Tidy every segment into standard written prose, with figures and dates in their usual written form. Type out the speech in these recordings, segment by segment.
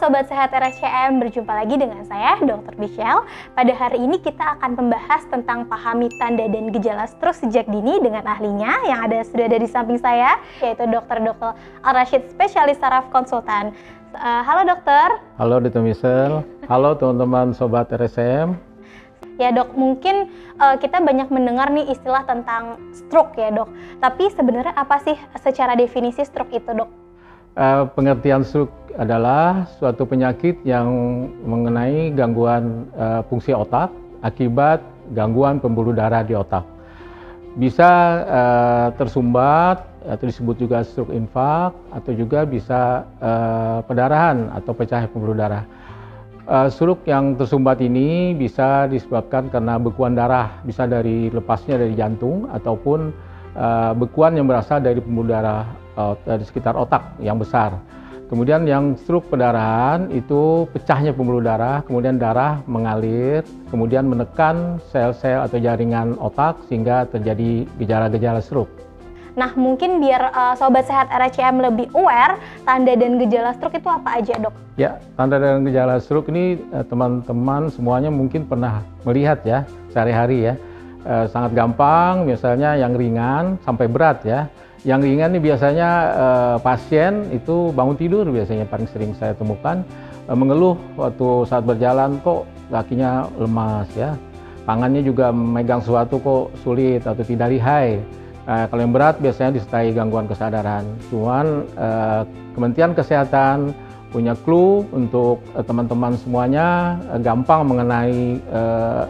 Sobat Sehat RSCM, berjumpa lagi dengan saya, Dr. Michelle. Pada hari ini kita akan membahas tentang pahami tanda dan gejala stroke sejak dini dengan ahlinya yang sudah ada di samping saya, yaitu Dr. Al-Rashid, spesialis saraf konsultan. Halo dokter. Halo Dr. Michelle. Halo teman-teman Sobat RSCM. Ya dok, mungkin kita banyak mendengar nih istilah tentang stroke ya dok. Tapi sebenarnya apa sih secara definisi stroke itu dok? Pengertian stroke adalah suatu penyakit yang mengenai gangguan fungsi otak akibat gangguan pembuluh darah di otak. Bisa tersumbat atau disebut juga stroke infak, atau juga bisa pendarahan atau pecah pembuluh darah. Stroke yang tersumbat ini bisa disebabkan karena bekuan darah, bisa dari lepasnya dari jantung ataupun bekuan yang berasal dari pembuluh darah dari sekitar otak yang besar. Kemudian yang stroke pendarahan itu pecahnya pembuluh darah, kemudian darah mengalir, kemudian menekan sel-sel atau jaringan otak sehingga terjadi gejala-gejala stroke. Nah, mungkin biar Sobat Sehat RSCM lebih aware, tanda dan gejala stroke itu apa aja dok? Ya, tanda dan gejala stroke ini teman-teman semuanya mungkin pernah melihat ya sehari-hari ya. Sangat gampang, misalnya yang ringan sampai berat ya. Yang ringan ini biasanya pasien itu bangun tidur biasanya paling sering saya temukan mengeluh waktu saat berjalan kok kakinya lemas ya. Tangannya juga memegang sesuatu kok sulit atau tidak lihai. Kalau yang berat biasanya disertai gangguan kesadaran. Cuman Kementerian Kesehatan punya clue untuk teman-teman semuanya gampang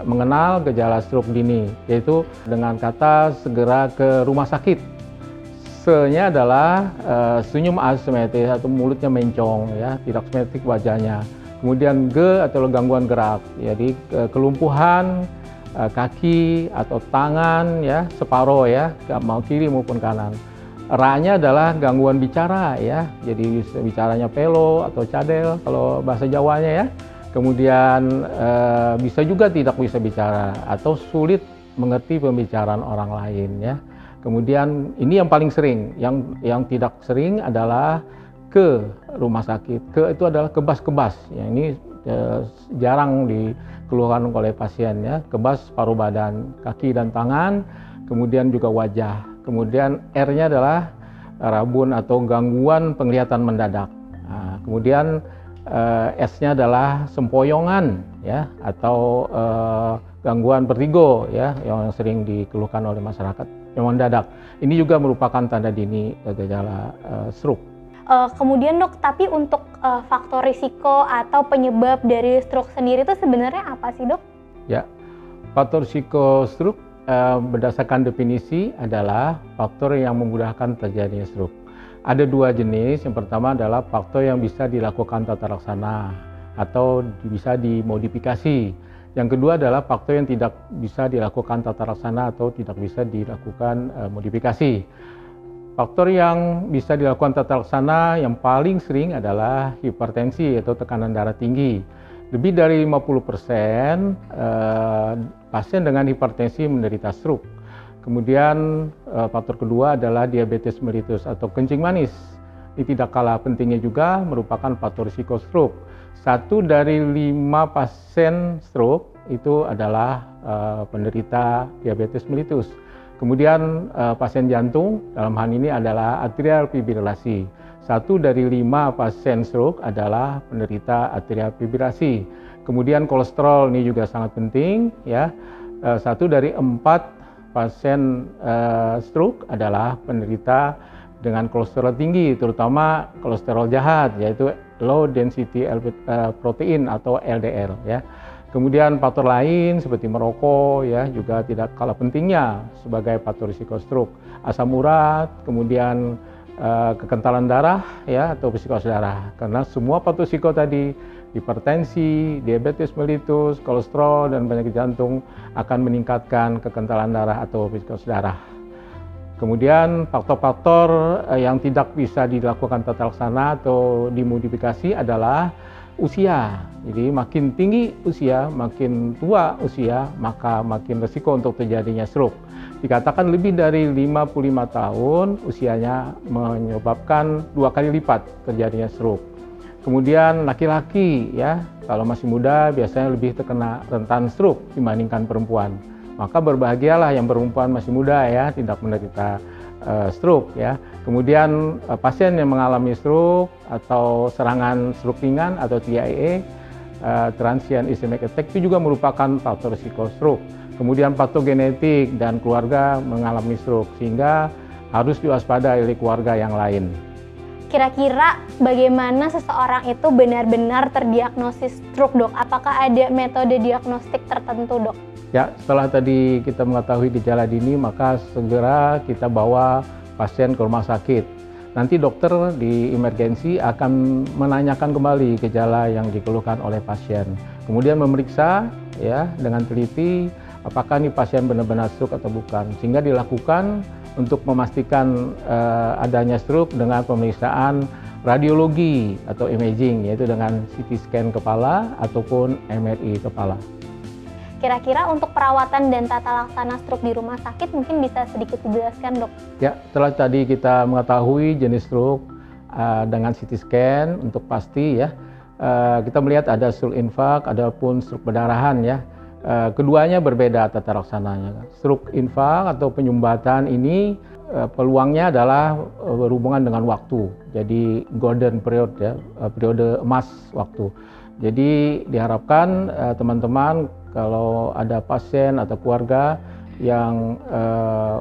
mengenal gejala stroke dini, yaitu dengan kata segera ke rumah sakit. Se-nya adalah senyum asimetris atau mulutnya mencong ya, tidak simetrik wajahnya. Kemudian G atau gangguan gerak, jadi kelumpuhan kaki atau tangan ya, separuh ya, mau kiri maupun kanan. Ra-nya adalah gangguan bicara ya, jadi bicaranya pelo atau cadel kalau bahasa Jawanya ya. Kemudian bisa juga tidak bisa bicara atau sulit mengerti pembicaraan orang lain ya. Kemudian ini yang paling sering, yang tidak sering adalah ke rumah sakit. Ke itu adalah kebas-kebas, ya, ini jarang dikeluhkan oleh pasien ya. Kebas paruh badan, kaki dan tangan, kemudian juga wajah. Kemudian R-nya adalah rabun atau gangguan penglihatan mendadak. Nah, kemudian S-nya adalah sempoyongan ya, atau gangguan vertigo ya, yang sering dikeluhkan oleh masyarakat yang mendadak. Ini juga merupakan tanda dini gejala stroke. Kemudian dok, tapi untuk faktor risiko atau penyebab dari stroke sendiri itu sebenarnya apa sih dok? Ya, faktor risiko stroke berdasarkan definisi adalah faktor yang memudahkan terjadinya stroke. Ada dua jenis. Yang pertama adalah faktor yang bisa dilakukan tata laksana atau bisa dimodifikasi. Yang kedua adalah faktor yang tidak bisa dilakukan tata laksana atau tidak bisa dilakukan modifikasi. Faktor yang bisa dilakukan tata laksana yang paling sering adalah hipertensi atau tekanan darah tinggi. Lebih dari 50% pasien dengan hipertensi menderita stroke. Kemudian faktor kedua adalah diabetes mellitus atau kencing manis. Ini tidak kalah pentingnya juga merupakan faktor risiko stroke. 1 dari 5 pasien stroke itu adalah penderita diabetes mellitus. Kemudian pasien jantung dalam hal ini adalah atrial fibrilasi. 1 dari 5 pasien stroke adalah penderita atrial fibrilasi. Kemudian kolesterol ini juga sangat penting ya. 1 dari 4 pasien stroke adalah penderita dengan kolesterol tinggi, terutama kolesterol jahat, yaitu low density protein atau LDL ya. Kemudian faktor lain seperti merokok ya juga tidak kalah pentingnya sebagai faktor risiko stroke. Asam urat, kemudian kekentalan darah ya atau psikosis darah. Karena semua faktor risiko tadi, hipertensi, diabetes mellitus, kolesterol dan penyakit jantung akan meningkatkan kekentalan darah atau psikosis darah. Kemudian faktor-faktor yang tidak bisa dilakukan tata laksana atau dimodifikasi adalah usia. Jadi makin tinggi usia, makin tua usia, maka makin resiko untuk terjadinya stroke. Dikatakan lebih dari 55 tahun usianya menyebabkan 2 kali lipat terjadinya stroke. Kemudian laki-laki ya, kalau masih muda biasanya lebih terkena rentan stroke dibandingkan perempuan. Maka berbahagialah yang perempuan masih muda ya, tidak menderita stroke ya. Kemudian pasien yang mengalami stroke atau serangan stroke ringan atau TIA, transient ischemic attack, itu juga merupakan faktor risiko stroke. Kemudian faktor genetik dan keluarga mengalami stroke, sehingga harus diwaspadai oleh keluarga yang lain. Kira-kira bagaimana seseorang itu benar-benar terdiagnosis stroke, dok? Apakah ada metode diagnostik tertentu, dok? Ya, setelah tadi kita mengetahui gejala dini, maka segera kita bawa pasien ke rumah sakit. Nanti dokter di emergensi akan menanyakan kembali gejala yang dikeluhkan oleh pasien. Kemudian memeriksa ya dengan teliti apakah ini pasien benar-benar stroke atau bukan. Sehingga dilakukan untuk memastikan adanya stroke dengan pemeriksaan radiologi atau imaging, yaitu dengan CT scan kepala ataupun MRI kepala. Kira-kira untuk perawatan dan tata laksana stroke di rumah sakit mungkin bisa sedikit dijelaskan, dok? Ya, setelah tadi kita mengetahui jenis stroke dengan CT scan untuk pasti ya, kita melihat ada stroke infark, adapun stroke perdarahan ya. Keduanya berbeda tata laksananya. Stroke infark atau penyumbatan ini peluangnya adalah berhubungan dengan waktu. Jadi golden period ya, periode emas waktu. Jadi diharapkan teman-teman kalau ada pasien atau keluarga yang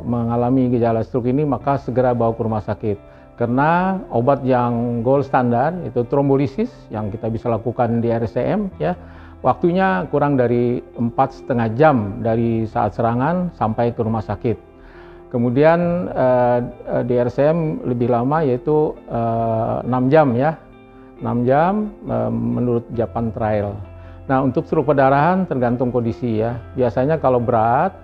mengalami gejala stroke ini, maka segera bawa ke rumah sakit. Karena obat yang gold standar itu trombolisis yang kita bisa lakukan di RSCM ya, waktunya kurang dari 4,5 jam dari saat serangan sampai ke rumah sakit. Kemudian di RSCM lebih lama, yaitu 6 jam ya, 6 jam menurut Japan Trial. Nah, untuk stroke perdarahan tergantung kondisi ya. Biasanya kalau berat,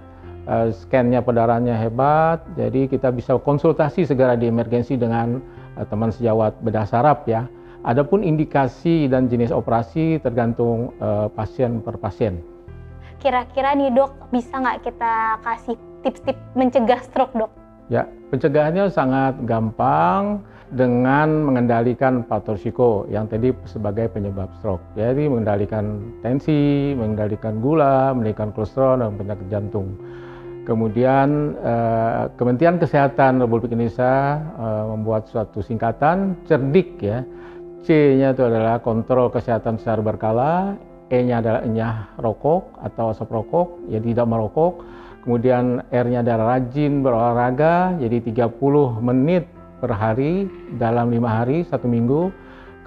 scan-nya perdarahannya hebat, jadi kita bisa konsultasi segera di emergensi dengan teman sejawat bedah saraf ya. Adapun indikasi dan jenis operasi tergantung pasien per pasien. Kira-kira nih, dok, bisa nggak kita kasih tips-tips mencegah stroke, dok? Ya, pencegahannya sangat gampang dengan mengendalikan faktor risiko yang tadi sebagai penyebab stroke. Jadi mengendalikan tensi, mengendalikan gula, mengendalikan kolesterol dan penyakit jantung. Kemudian Kementerian Kesehatan Republik Indonesia membuat suatu singkatan CERDIK ya. C-nya itu adalah kontrol kesehatan secara berkala, E-nya adalah enyah rokok atau asap rokok, jadi tidak merokok. Kemudian R-nya adalah rajin berolahraga, jadi 30 menit per hari dalam 5 hari 1 minggu.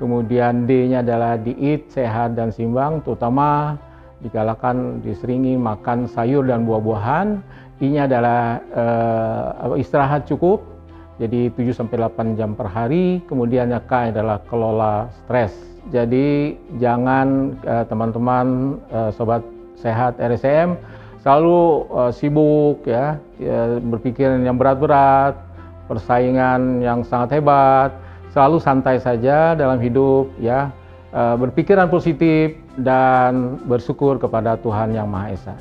Kemudian D-nya adalah diet sehat dan seimbang, terutama digalakan diseringi makan sayur dan buah-buahan. I-nya adalah istirahat cukup, jadi 7-8 jam per hari. Kemudian K adalah kelola stres. Jadi jangan teman-teman sobat sehat RSCM selalu sibuk ya, berpikir yang berat-berat, persaingan yang sangat hebat. Selalu santai saja dalam hidup ya, berpikiran positif dan bersyukur kepada Tuhan Yang Maha Esa.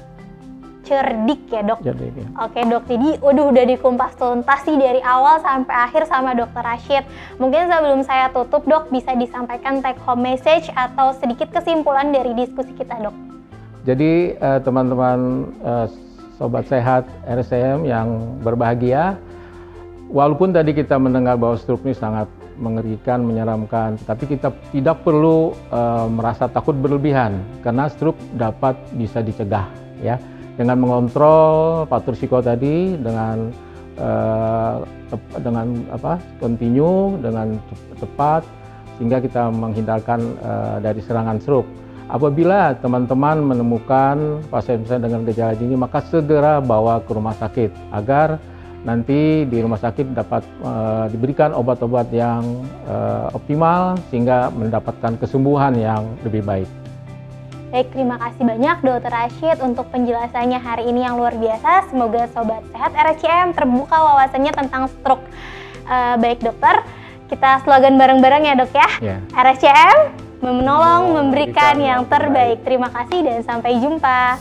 Cerdik ya, dok? Cerdik, ya. Oke, dok, jadi udah dikumpas tuntas sih dari awal sampai akhir sama Dokter Rashid. Mungkin sebelum saya tutup, dok, bisa disampaikan take home message atau sedikit kesimpulan dari diskusi kita, dok? Jadi teman-teman sobat sehat RSCM yang berbahagia, walaupun tadi kita mendengar bahwa stroke ini sangat mengerikan, menyeramkan, tapi kita tidak perlu merasa takut berlebihan karena stroke dapat bisa dicegah ya. Dengan mengontrol faktor risiko tadi, dengan continue, dengan tepat, sehingga kita menghindarkan dari serangan stroke. Apabila teman-teman menemukan pasien-pasien dengan gejala dini, maka segera bawa ke rumah sakit agar nanti di rumah sakit dapat diberikan obat-obat yang optimal sehingga mendapatkan kesembuhan yang lebih baik. Baik, terima kasih banyak Dokter Rashid untuk penjelasannya hari ini yang luar biasa. Semoga Sobat Sehat RSCM terbuka wawasannya tentang stroke. Baik dokter, kita slogan bareng-bareng ya, dok ya. Yeah. RSCM menolong, memberikan yang terbaik. Terima kasih dan sampai jumpa.